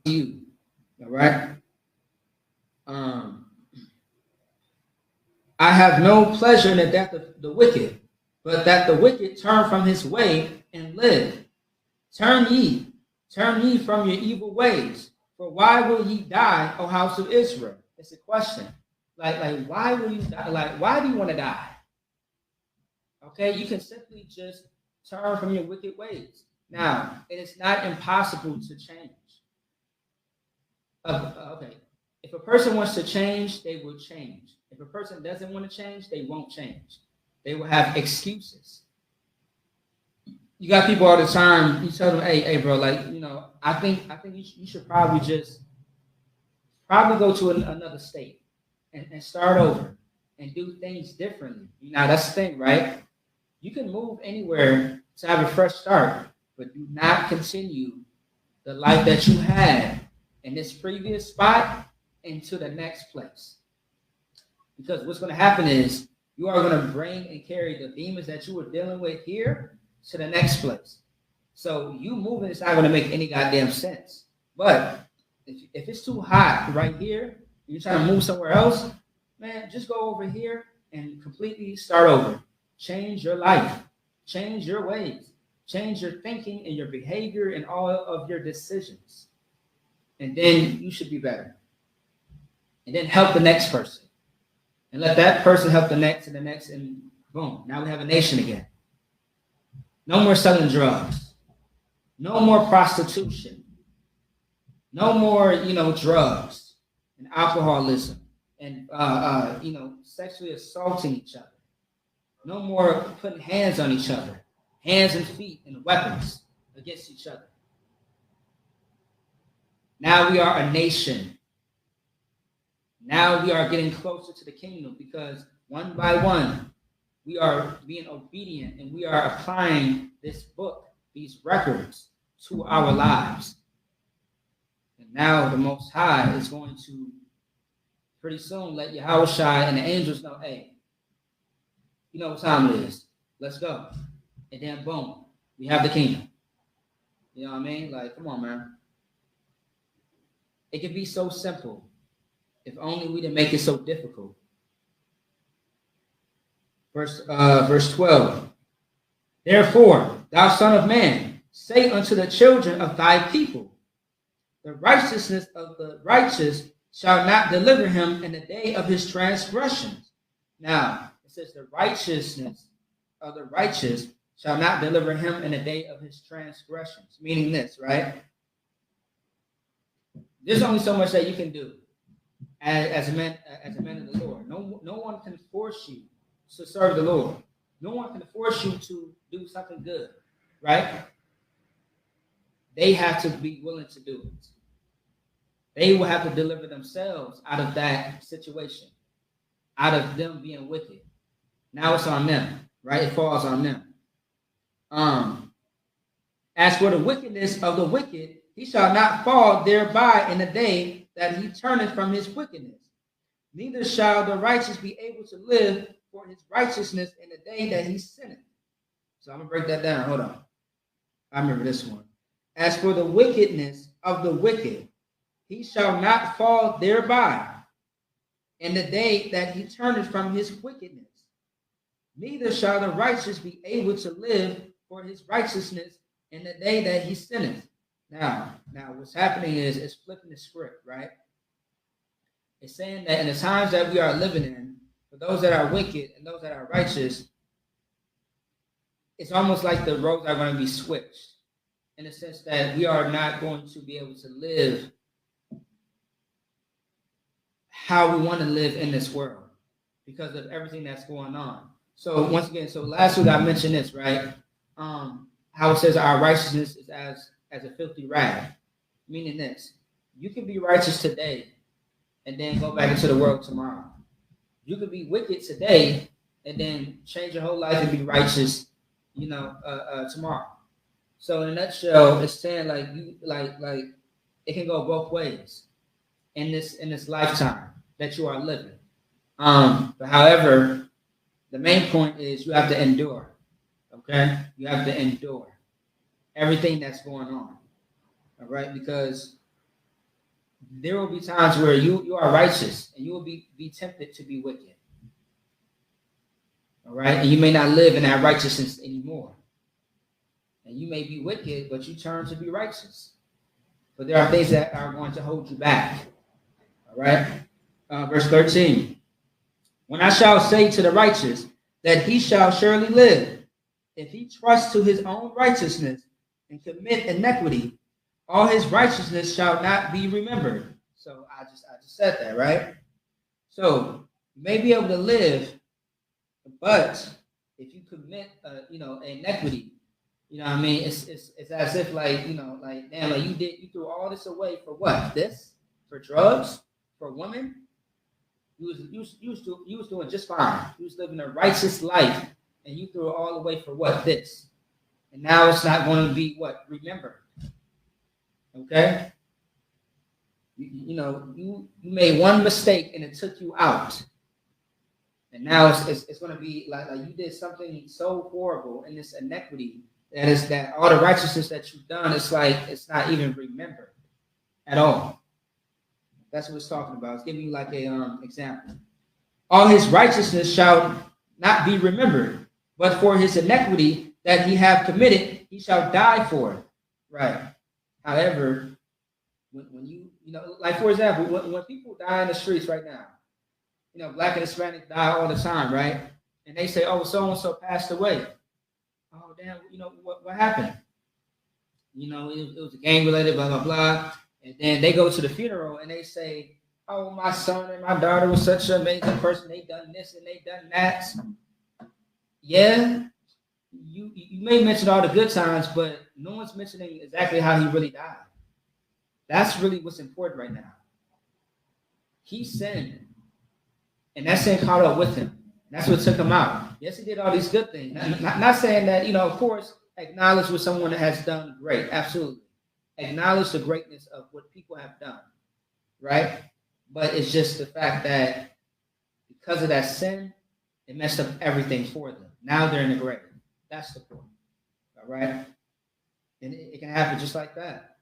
you. All right. Um, I have no pleasure in the death of the wicked, but that the wicked turn from his way and live. Turn ye, turn ye from your evil ways. For why will ye die, O house of Israel? It's a question. Why will you die? Like, why do you want to die? Okay, you can simply just turn from your wicked ways. Now, it is not impossible to change. Okay, if a person wants to change, they will change. If a person doesn't want to change, they won't change. They will have excuses. You got people all the time. You tell them, "Hey, bro, I think you should probably just go to another state and start over and do things differently." Now that's the thing, right? You can move anywhere to have a fresh start, but do not continue the life that you had in this previous spot into the next place. Because what's going to happen is you are going to bring and carry the demons that you were dealing with here to the next place. So you moving is not going to make any goddamn sense. But if it's too hot right here, you're trying to move somewhere else, man, just go over here and completely start over. Change your life, change your ways, change your thinking and your behavior and all of your decisions. And then you should be better. And then help the next person. And let that person help the next and the next, and boom, now we have a nation again. No more selling drugs. No more prostitution. No more, drugs and alcoholism and, sexually assaulting each other. No more putting hands on each other, hands and feet and weapons against each other. Now we are a nation. Now we are getting closer to the kingdom because one by one, we are being obedient and we are applying this book, these records to our lives. And now the Most High is going to pretty soon let Yahushua and the angels know, hey, you know what time it is. Let's go. And then boom, we have the kingdom. You know what I mean? Like, come on, man. It could be so simple if only we didn't make it so difficult. Verse 12. Therefore, thou son of man, say unto the children of thy people, the righteousness of the righteous shall not deliver him in the day of his transgressions. Now, it says the righteousness of the righteous shall not deliver him in the day of his transgressions. Meaning this, right? There's only so much that you can do as a man of the Lord. No one can force you to serve the Lord. No one can force you to do something good, right? They have to be willing to do it. They will have to deliver themselves out of that situation, out of them being wicked. Now it's on them, right? It falls on them. As for the wickedness of the wicked, he shall not fall thereby in the day that he turneth from his wickedness. Neither shall the righteous be able to live for his righteousness in the day that he sinneth. So I'm going to break that down. Hold on. I remember this one. As for the wickedness of the wicked, he shall not fall thereby in the day that he turneth from his wickedness. Neither shall the righteous be able to live for his righteousness in the day that he sinneth. Now what's happening is it's flipping the script, right? It's saying that in the times that we are living in, for those that are wicked and those that are righteous, it's almost like the roles are going to be switched in the sense that we are not going to be able to live how we want to live in this world because of everything that's going on. So once again, last week I mentioned this, right? How it says our righteousness is as a filthy rag, meaning this: you can be righteous today and then go back into the world tomorrow. You could be wicked today and then change your whole life and be righteous, tomorrow. So in a nutshell, it's saying like it can go both ways in this lifetime that you are living. But however, the main point is you have to endure. Okay, you have to endure everything that's going on. All right, because there will be times where you are righteous and you will be tempted to be wicked. All right? And you may not live in that righteousness anymore. And you may be wicked, but you turn to be righteous. But there are things that are going to hold you back. All right? Verse 13. When I shall say to the righteous that he shall surely live, if he trusts to his own righteousness and commit iniquity, all his righteousness shall not be remembered. So I just said that, right? So you may be able to live, but if you commit, inequity, you know what I mean? It's as if damn, you threw all this away for what? This? For drugs? For women? You was doing just fine. You was living a righteous life, and you threw it all away for what? This. And now it's not going to be what? Remembered. Okay? You made one mistake and it took you out. And now it's going to be like you did something so horrible in this inequity that all the righteousness that you've done, it's like it's not even remembered at all. That's what it's talking about. It's giving you like a example. All his righteousness shall not be remembered, but for his iniquity that he have committed, he shall die for it. Right. However, when you like for example, when people die in the streets right now, Black and Hispanic die all the time, right? And they say, oh, so and so passed away. Oh, damn, what happened? It was gang related, blah, blah, blah. And then they go to the funeral and they say, oh, my son and my daughter was such an amazing person. They done this and they done that. Yeah, you may mention all the good times, but no one's mentioning exactly how he really died. That's really what's important right now. He sinned, and that sin caught up with him. That's what took him out. Yes, he did all these good things. Not saying that, of course, acknowledge what someone has done great. Absolutely. Acknowledge the greatness of what people have done, right? But it's just the fact that because of that sin, it messed up everything for them. Now they're in the grave. That's the point, all right? And it can happen just like that.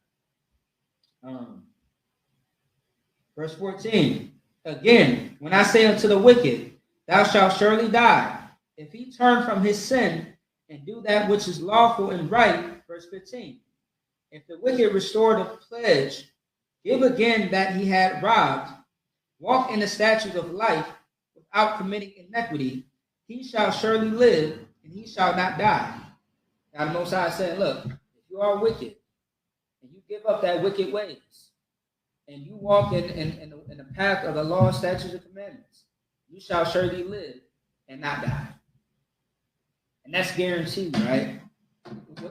Verse 14, again, when I say unto the wicked, thou shalt surely die, if he turn from his sin and do that which is lawful and right, verse 15, if the wicked restore the pledge, give again that he had robbed, walk in the statutes of life without committing iniquity, he shall surely live, and he shall not die. Now the Most High is saying, look, if you are wicked, and you give up that wicked ways, and you walk in the path of the law, statutes, and commandments, you shall surely live and not die. And that's guaranteed, right?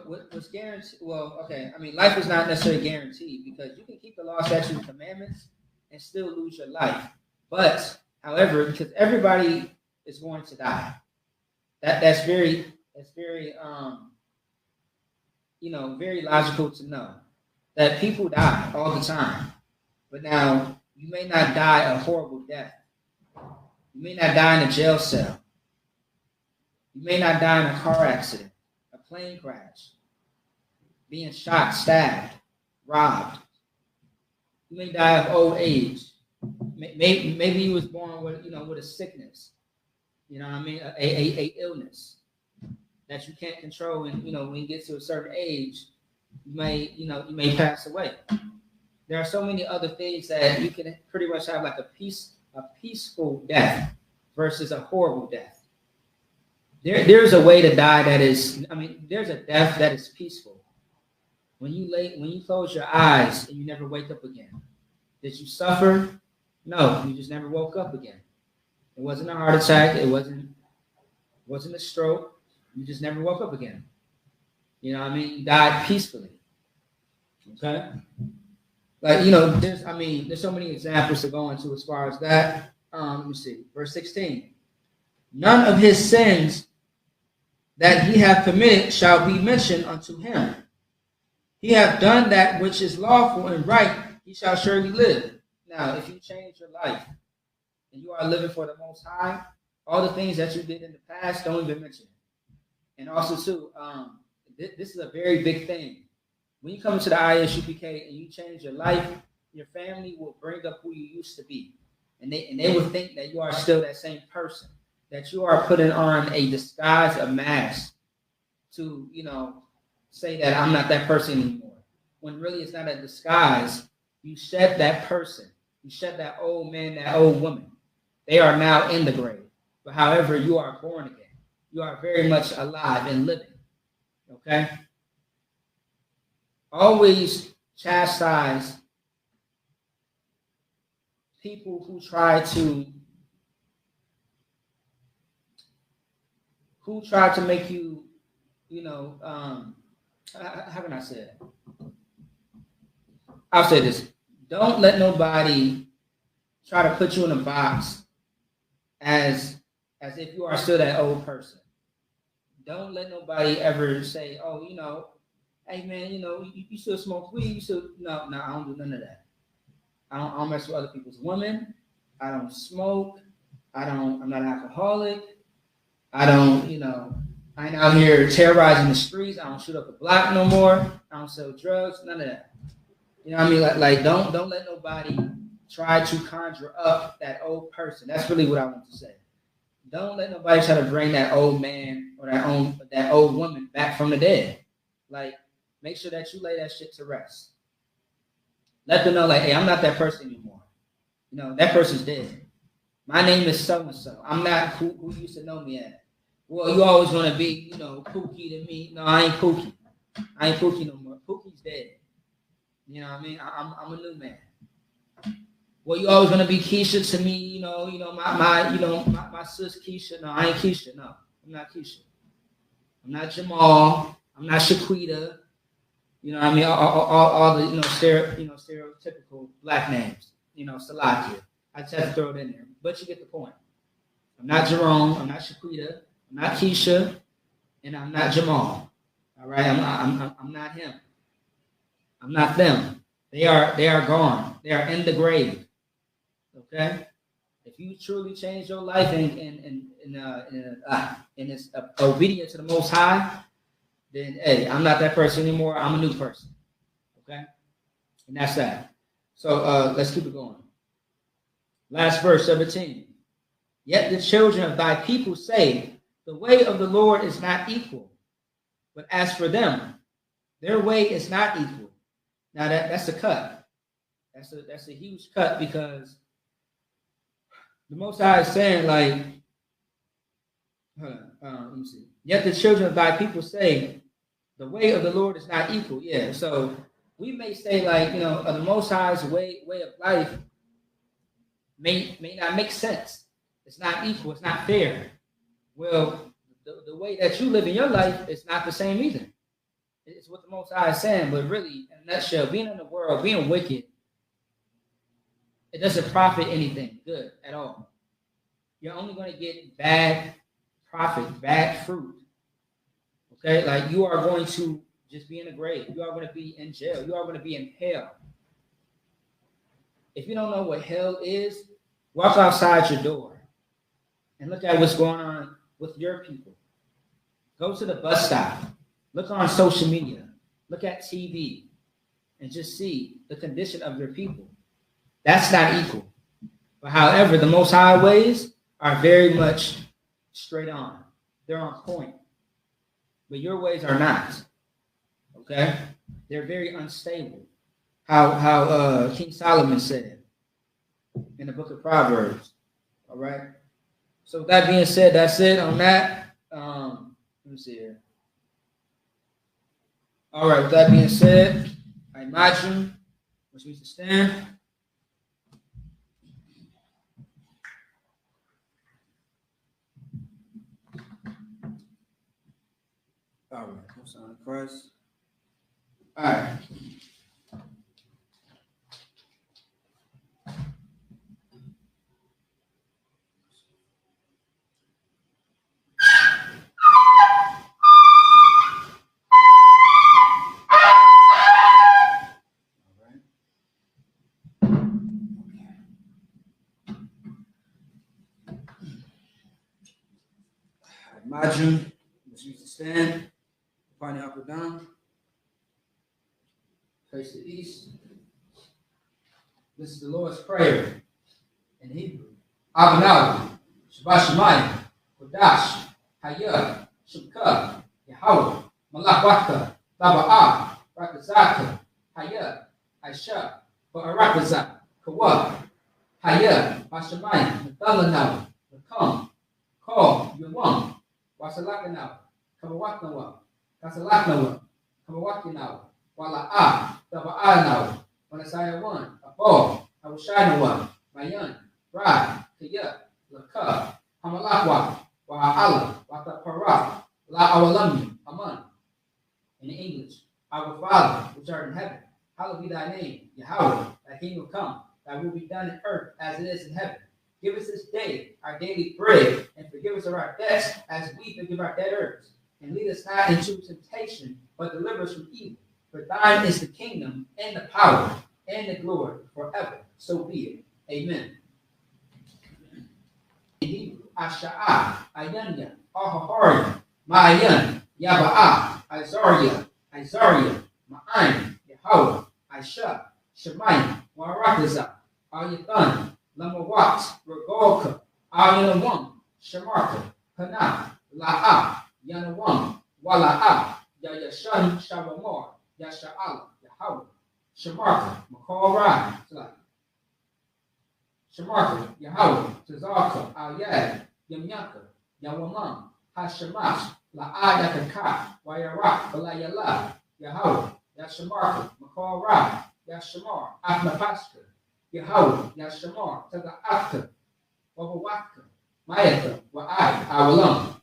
What's guaranteed? Well, okay, I mean, life is not necessarily guaranteed because you can keep the law, statutes, and commandments and still lose your life. But, however, because everybody is going to die, that's very very logical to know that people die all the time. But now, you may not die a horrible death. You may not die in a jail cell. You may not die in a car accident, a plane crash, being shot, stabbed, robbed. You may die of old age. Maybe you was born with a sickness. You know what I mean? A illness that you can't control, and when you get to a certain age, you may pass away. There are so many other things that you can pretty much have like a peaceful death versus a horrible death. There's a way to die there's a death that is peaceful. When you close your eyes and you never wake up again. Did you suffer? No, you just never woke up again. It wasn't a heart attack. It wasn't a stroke. You just never woke up again. You know what I mean? You died peacefully. Okay? Like, there's so many examples to go into as far as that. Let me see. Verse 16. None of his sins that he hath committed shall be mentioned unto him. He hath done that which is lawful and right, he shall surely live. Now, if you change your life and you are living for the Most High, all the things that you did in the past, don't even mention it. And also, too, this is a very big thing. When you come into the ISUPK and you change your life, your family will bring up who you used to be, and they will think that you are still that same person, that you are putting on a disguise, a mask to say that I'm not that person anymore. When really it's not a disguise. You shed that person. You shed that old man, that old woman. They are now in the grave. But however, you are born again. You are very much alive and living. Okay? Always chastise people who try to make you, how can I say it? I'll say this. Don't let nobody try to put you in a box as if you are still that old person. Don't let nobody ever say, oh, hey man, you still smoke weed, you still no, I don't do none of that. I don't mess with other people's women. I don't smoke. I'm not an alcoholic. I ain't out here terrorizing the streets. I don't shoot up the block no more. I don't sell drugs, none of that. You know what I mean? Like don't let nobody try to conjure up that old person. That's really what I want to say. Don't let nobody try to bring that old man or that old woman back from the dead. Like, make sure that you lay that shit to rest. Let them know, like, hey, I'm not that person anymore. That person's dead. My name is so-and-so. I'm not who used to know me as. Well, you always want to be, Pookie to me. No, I ain't Pookie. I ain't Pookie no more. Pookie's dead. You know what I mean? I'm a new man. Well, you always want to be Keisha to me, my sis Keisha. No, I ain't Keisha. No, I'm not Keisha. I'm not Jamal. I'm not Shaquita. You know what I mean? All the stereotypical black names. Salakia. I just have to throw it in there, but you get the point. I'm not Jerome. I'm not Shaquita. I'm not Keisha, and I'm not Jamal. All right, I'm not him. I'm not them. They are gone. They are in the grave. Okay, if you truly change your life and it's obedient to the Most High, then hey, I'm not that person anymore. I'm a new person. Okay, and that's that. So let's keep it going. Last verse 17. Yet the children of thy people say, the way of the Lord is not equal. But as for them, their way is not equal. Now that's a cut. That's a huge cut, because the Most High is saying, like, let me see. Yet the children of thy people say, the way of the Lord is not equal. Yeah, so we may say, like, the Most High's way of life may not make sense. It's not equal. It's not fair. Well, the way that you live in your life is not the same either. It's what the Most High is saying. But really, in a nutshell, being in the world, being wicked, it doesn't profit anything good at all. You're only going to get bad profit, bad fruit. Okay? Like, you are going to just be in the grave. You are going to be in jail. You are going to be in hell. If you don't know what hell is, walk outside your door and look at what's going on with your people. Go to the bus stop. Look on social media. Look at TV and just see the condition of your people. That's not equal. But however, the Most High ways are very much straight on. They're on point. But your ways are not. Okay? They're very unstable. How King Solomon said in the book of Proverbs. All right? So with that being said, that's it on that. Let me see here. All right, with that being said, I imagine which means to stand. All right, what's on Christ? All right. Imagine which means to stand. Find the upper down. Face the east. This is the Lord's Prayer in Hebrew. Abanawi, Shabbat Shemayim, Kodash, Hayah, Shukah, Yahweh, Malachwaka, Laba'ah, Rakazaka, Hayah, Aisha, Ba'arakazak, Kawah, Hayah, Bashamayim, Nathalanawi, Nakam, Call, Yawam, Wasalakanawi, Kamawaknawa, Kasalaknawa, Kamawakinawa, Wala'ah, Laba'anawi, Manasaya 1, Abol, Awashanawa, Mayan, Rad, Kayah, Lakah, Hamalakwa, Wa'ala, Watapara, La Awalami, Aman. In English, our Father, which art in heaven, hallowed be thy name, Yahweh, thy kingdom come, thy will be done in earth as it is in heaven. Give us this day our daily bread, and forgive us of our debts as we forgive our debtors. And lead us not into temptation, but deliver us from evil. For thine is the kingdom, and the power, and the glory, forever. So be it. Amen. In Hebrew, Asha'ah, Ayanya, Ahahariya, Ma'ayan, Yaba'ah, Isariya, Ma'ayin, Yahweh, Aisha, Shemayim, Warakaza, Ayathan, Lamawat, Regolka, Ayanawam, Shamarka, Hana, La'ah, Yanawam, Wala'ah, Yayashan, Shabamar, Yasha'ala, Yahweh, Shamarka, Makal Shamarka, Yahweh, Tazarka, Al-Yad, Yamyaka, Yawamam, Hashamash, La'ayakaka, Wayarak, Balayala, Yahweh, Yashamarka, Makal Yashamar, Ahmapashka, Yahweh, Yashamar, Taga'aka, Wawawaka, Mayaka, Wa'ai, Awalam.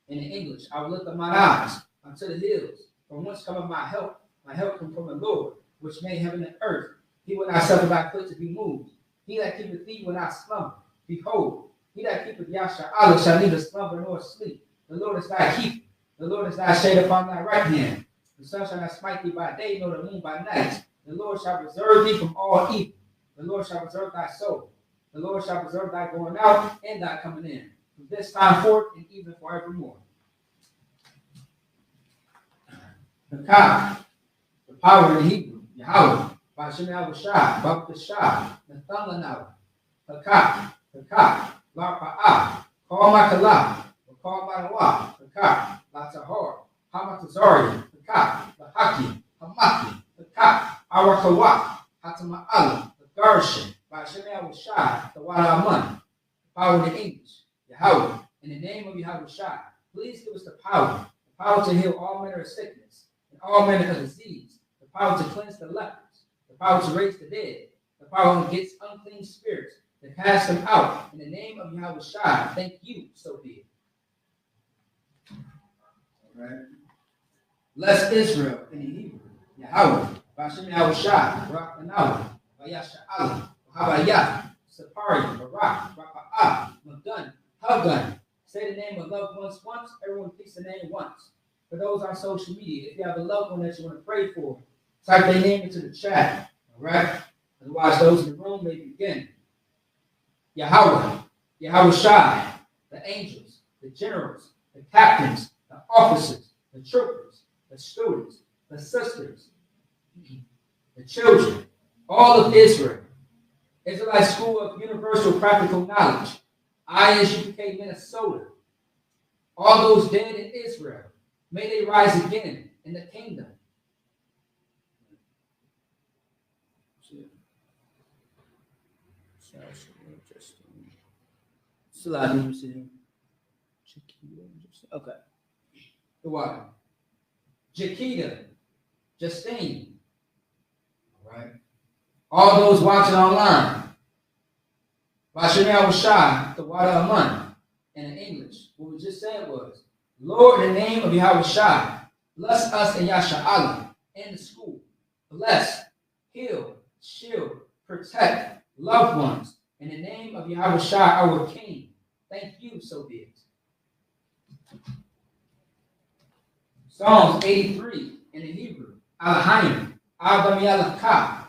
In English, I will lift up my eyes unto the hills, from whence cometh my help. My help comes from the Lord, which made heaven and earth. He will not suffer thy foot to be moved. He that keepeth thee will not slumber. Behold, he that keepeth Yasha'Allah shall neither slumber nor sleep. The Lord is thy keeper. The Lord is thy shade upon thy right hand. The sun shall not smite thee by day, nor the moon by night. The Lord shall preserve thee from all evil. The Lord shall preserve thy soul. The Lord shall preserve thy going out and thy coming in, from this time forth and even forevermore. The power in Hebrew, Yahweh, Bashem Yahushai, Babakashai, Nathalanawi, Hakak, La'pa'ah, Kal Makalah, Kal Manawa, Hakak, Latahor, Hamatazari, Hakak, Lahaki, Hamaki, Hakak, Arakawak, Hatama'ala, the Garshin, Bashem Yahushai, the Wadaman. Power in English, Yahweh, in the name of Yahushai, please give us the power to heal all manner of sickness and all manner of disease, the power to cleanse the lepers, the power to raise the dead, the power against unclean spirits, to cast them out. In the name of Yahushai, thank you, so be it. All right. Bless Israel in the Hebrew, Yahweh, Bashem Yahushai, Barak Manawi, Vayasha'Allah, Habayah, Sapari, Barak, Rapa'ah, Magun, Hagun. Say the name of loved ones once. Everyone speaks the name once. For those on social media, if you have a loved one that you want to pray for, type their name into the chat. All right? Otherwise, those in the room may begin. Yahweh, Yahushai, the angels, the generals, the captains, the officers, the troopers, the students, the sisters, the children, all of Israel, Israelite School of Universal Practical Knowledge, ISUPK Minnesota, all those dead in Israel, may they rise again in the kingdom. Okay. The water. Jakita, Justine. All right. All those watching online. Bashem Yahushai, the water of money. And in English, what we just said was, Lord, in the name of Yahushai, bless us in Yasha'Allah and the school. Bless, heal, shield, protect loved ones. In the name of Yahushai, our King. Thank you, so be it. Psalms 83 in the Hebrew. Alahayim, Adam Yalakah,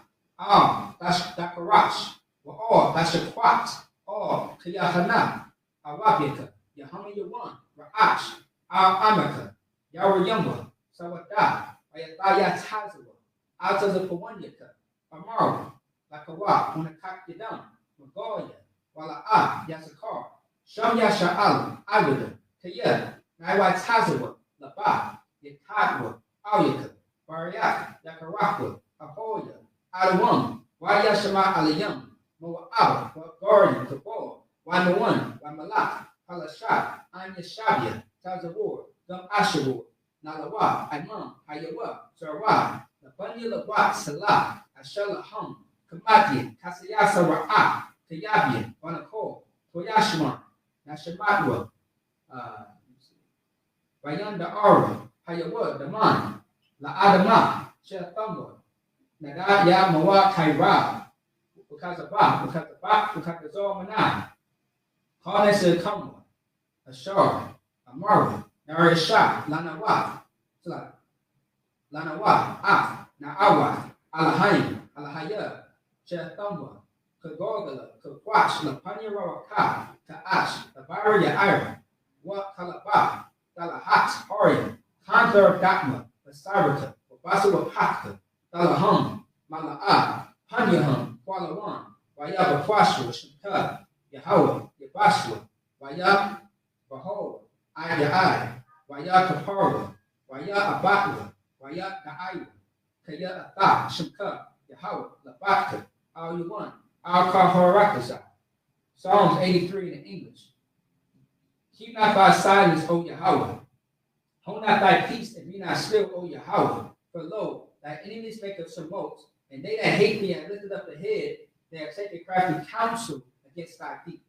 Dakarash, Wa'or, Dashakwat, Or, Kayahana, Awabika, Yahama Yawan, Ra'ash, Amaka, Yarayamba, Sawada, Ayataya Tazawa, Altazapawanyaka, Amara, Lakawa, Unakak Yadam, Magoya, Wala Yasakar, Sham Yasha'al, Agada, Kaya, Naiwa Tazawa, Laba, Yakadwa, Auyaka, Bariak, Yakarakwa, Ahoya, Adawam, Wayashama Alayam, Moab, Gordon, Kabor, Wanawan, Wamalak, Palashat, Anya Shabia, Tazawar, Dum Ashawar, Nalawa, Imam, Hayawa, Sarwa, Labanya Lawa, Salah, Ashalaham, Kamadian, Kasayasa Ra'a, Kayabian, Wanako, Toyashima, Nashamatwa, Bayanda Ara, Hayawa, Daman, La Adama, Shethamwa, Nagaya Mawa Kaira, Bukazaba, Manai, Harness Kamwa, Ashar, Amara, Narisha, Lanawa, Lanawa, Naawa, Alahain, Alahaya, Chethamwa, Kagogala, Kakwash, Lapanya Rawaka, Kaash, Tabaria Ira, Wa Kalaba, Dalahat, Horian, Kanthar Gatma, Basaraka, Basawa Patka, Dalaham, Mala'a, Panyaham, Kualawan, Wayaba Kwashwa, Shaka, Yahweh, Yabashwa, Waya, Behold, Ayai, Waya Kapara, Waya Abatwa, Waya Na'aiwa, Kaya Atha, Shaka, Yahweh, Labatka, Al Yuan, Al Kaharakaza. Psalms 83 in English. Keep not thy silence, O Yahweh. Hold not thy peace and be not still, O Yahweh. For lo, thy enemies make a tumult, and they that hate me have lifted up the head. They have taken crafty counsel against thy people,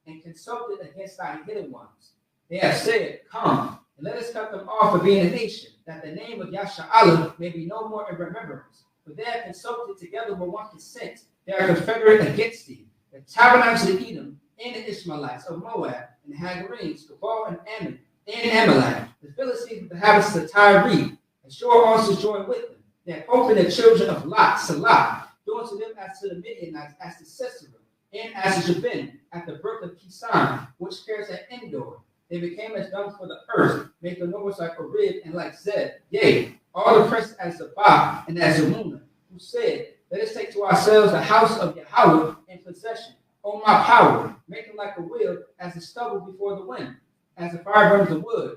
and consulted against thy hidden ones. They have said, Come, and let us cut them off for being a nation, that the name of Yasha'alah may be no more in remembrance. For they have consulted together with one consent. They are confederate against thee. The tabernacles of Edom, and the Ishmaelites of Moab, and the Hagarenes, Gabal and Ammon, and Amalek, the Philistines with the habits of Tyre, and Shur also joined with them. They have opened the children of Lot, Salah, doing to them as to the Midianites, as to Sisera, and as to Jabin, at the birth of Kisan, which cares at Endor. They became as dung for the earth, made the nobles like Orib and like Zeb. Yea, all the princes as Zabah and as Zamuna, who said, Let us take to ourselves the house of Yahweh in possession. O my power, make them like a wheel, as the stubble before the wind, as the fire burns the wood,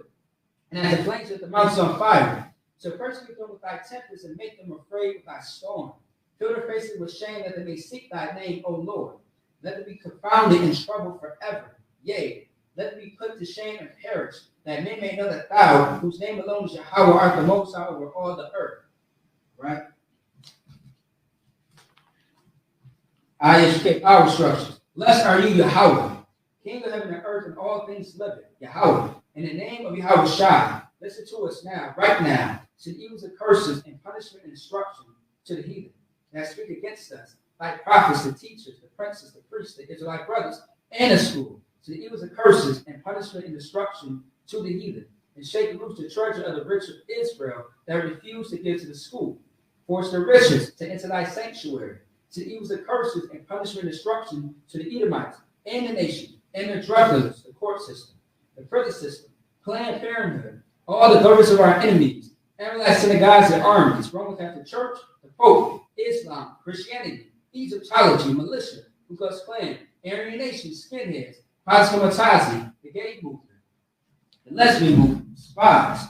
and as the flames set the mountains on fire. So persecute them with thy tempest, and make them afraid with thy storm. Fill their faces with shame, that they may seek thy name, O Lord. Let them be confounded and troubled forever. Yea, let them be put to shame and perish, that men may know that thou, whose name alone is Yahweh, art the Most High over all the earth. Right? I escape our instructions. Blessed are you, Yahweh, King of heaven and earth and all things living. Yahweh, in the name of Yahweh Shai, listen to us now, right now, to the evils and curses and punishment and instruction to the heathen that speak against us, like prophets, the teachers, the princes, the priests, the Israelite brothers, and the school, to the evils and curses and punishment and destruction to the heathen, and shake loose the treasure of the rich of Israel that refuse to give to the school. Force the riches to enter thy sanctuary, to the evils and curses and punishment and destruction to the Edomites and the nation, and the drug dealers, the court system, the prison system, Planned Parenthood, all the governments of our enemies, everlasting synagogues and armies, Roman Catholic Church, the Pope, Islam, Christianity, Egyptology, militia, Ku Klux Klan, Aryan Nation, skinheads, Pascomatazi, the gay movement, the lesbian movement, spies,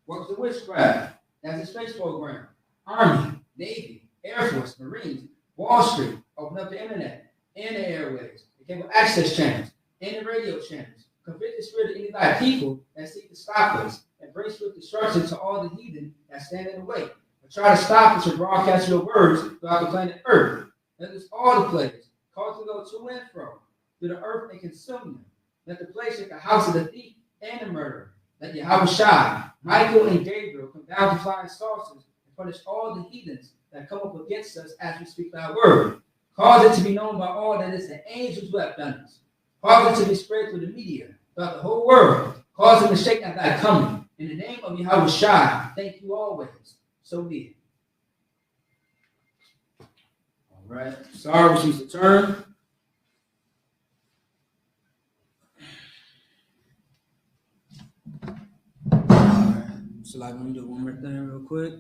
works of witchcraft, that's a space program, Army, Navy, Air Force, Marines, Wall Street, open up the internet and the airways, the cable access channels, and the radio channels. Convict the spirit of any thy people that seek to stop us, and bring swift destruction to all the heathen that stand in the way. But try to stop us from broadcasting your words throughout the planet Earth. Let us all the plagues cause to go to and fro through the earth and consume them. Let the plague shake the house of the thief and the murderer. Let Yahweh Shai, Michael, and Gabriel come down to flying saucers and punish all the heathens that come up against us as we speak thy word. Cause it to be known by all that it's the angels who have done this. Cause it to be spread through the media throughout the whole world. Cause them to shake at thy coming. In the name of Yahweh Shai, thank you always. So be it. All right. Sorry, we choose to turn. All right. So, let me do one more thing real quick.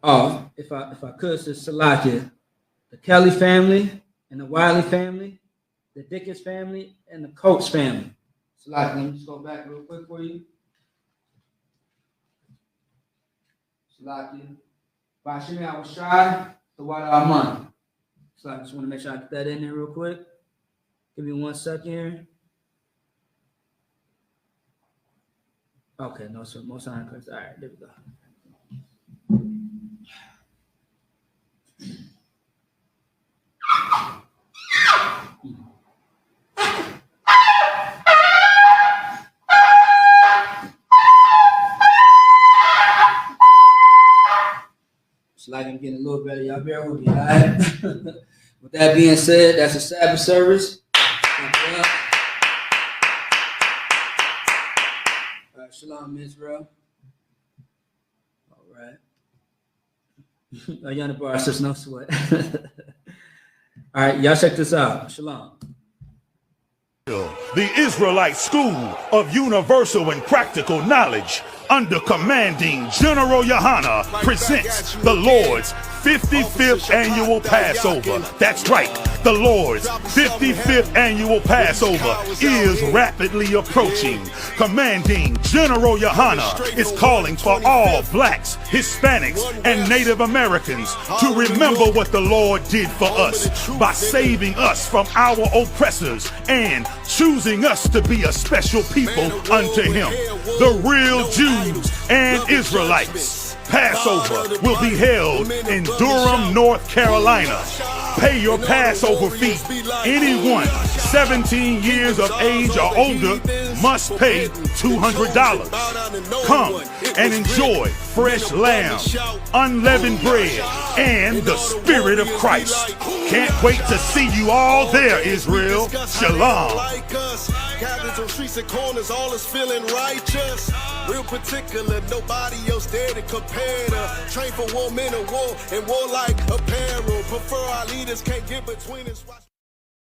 Oh, if I could, so Salakia, the Kelly family and the Wiley family, the Dickens family, and the Coates family. Salakia, let me just go back real quick for you. Salakia. Bashimi, I was shy to water our money. So I just want to make sure I get that in there real quick. Give me 1 second here. Okay, no, so most sign Christ. All right, there we go. It's like I'm getting a little better. Y'all bear with me, all right? With that being said, that's a Sabbath service. All right, shalom, Israel. All right. Ayana Bar says no sweat. All right, y'all check this out. Shalom. The Israelite School of Universal and Practical Knowledge, under commanding General Yohana, presents the Lord's 55th annual Passover. That's right, the Lord's 55th annual Passover is rapidly approaching. Commanding General Yohana is calling for all blacks, Hispanics, and Native Americans to remember what the Lord did for us by saving us from our oppressors and choosing us to be a special people unto Him, the real Jews and Israelites. Passover will be held in Durham, North Carolina. Pay your Passover fee. Anyone 17 years of age or older must pay $200. Come and enjoy fresh lamb, unleavened bread, and the Spirit of Christ. Can't wait to see you all there, Israel. Shalom. Cabins on streets and corners, all is feeling righteous. Real particular, nobody else there to compare to. Train for war, men of war, and warlike apparel. Prefer our leaders, can't get between us.